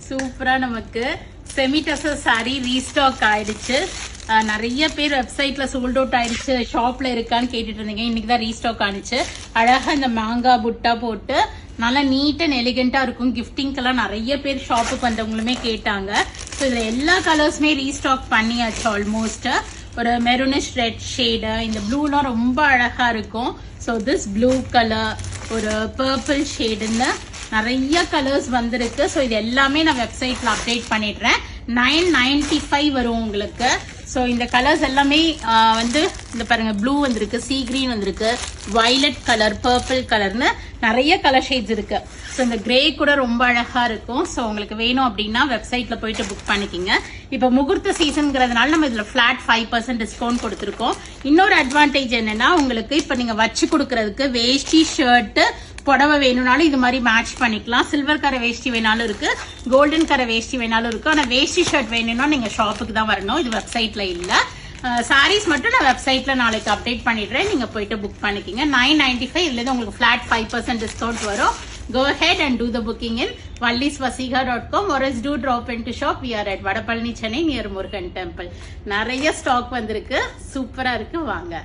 சூப்பரா நமக்கு semi tussar sorry restock ஆயிடுச்சு. நிறைய பேர் வெப்சைட்ல சோல்ட் அவுட் ஆயிடுச்சு, ஷாப்ல இருக்கான்னு கேட்டுட்டு இருந்தீங்க. இன்னைக்கு தான் ரீஸ்டாக் ஆனிச்சு. அழகா இந்த மாங்காய் புட்டா போட்டு நல்லா நீட் அண்ட் எலிகென்ட்டா இருக்கும். கிஃப்டிங்கெல்லாம் நிறைய பேர் ஷாப்புக்கு வந்தவங்களுமே கேட்டாங்க. ஸோ இதுல எல்லா கலர்ஸுமே ரீஸ்டாக் பண்ணியாச்சு ஆல்மோஸ்ட். ஒரு மெரூனிஷ் ரெட் ஷேடு, இந்த ப்ளூலாம் ரொம்ப அழகா இருக்கும். ஸோ திஸ் ப்ளூ கலர், ஒரு பர்பிள் ஷேடுன்னு நிறைய கலர்ஸ் வந்திருக்கு. ஸோ இது எல்லாமே நான் வெப்சைட்ல அப்டேட் பண்ணிடுறேன். 995 வரும் உங்களுக்கு. ஸோ இந்த கலர்ஸ் எல்லாமே வந்து இந்த பாருங்க, ப்ளூ வந்திருக்கு, சீ கிரீன் வந்திருக்கு, வயலட் கலர், பர்பிள் கலர்னு நிறைய கலர் ஷேட்ஸ் இருக்கு. ஸோ இந்த கிரே கூட ரொம்ப அழகா இருக்கும். ஸோ உங்களுக்கு வேணும் அப்படின்னா வெப்சைட்ல போயிட்டு புக் பண்ணிக்கிங்க. இப்போ முகூர்த்த சீசன்ங்கிறதுனால நம்ம இதுல ஃபிளாட் 5% டிஸ்கவுண்ட் கொடுத்துருக்கோம். இன்னொரு அட்வான்டேஜ் என்னன்னா, உங்களுக்கு இப்போ நீங்க வச்சு கொடுக்கறதுக்கு வேஷ்டி, ஷர்ட், புடவை வேணும்னாலும் இது மாதிரி மேட்ச் பண்ணிக்கலாம். சில்வர் கரை வேஷ்டி வேணாலும் இருக்கு, கோல்டன் கரை வேஷ்டி வேணாலும் இருக்கு. ஆனா வேஷ்டி ஷர்ட் வேணும்னா நீங்க ஷாப்புக்கு தான் வரணும், இது வெப்சைட்ல இல்ல. சாரீஸ் மட்டும் நான் வெப்சைட்ல நாளைக்கு அப்டேட் பண்ணிடுறேன், நீங்க போயிட்டு புக் பண்ணிக்கிங்க. 995 இதுல இருந்து உங்களுக்கு ஃபிளாட் 5% டிஸ்கவுண்ட் வரும். Go ahead and do the booking in vallisvasiga.com or else do drop into shop. We are at Vadapalani, Chennai near Murugan Temple. நிறைய ஸ்டாக் வந்திருக்கு, சூப்பரா இருக்கு, வாங்க.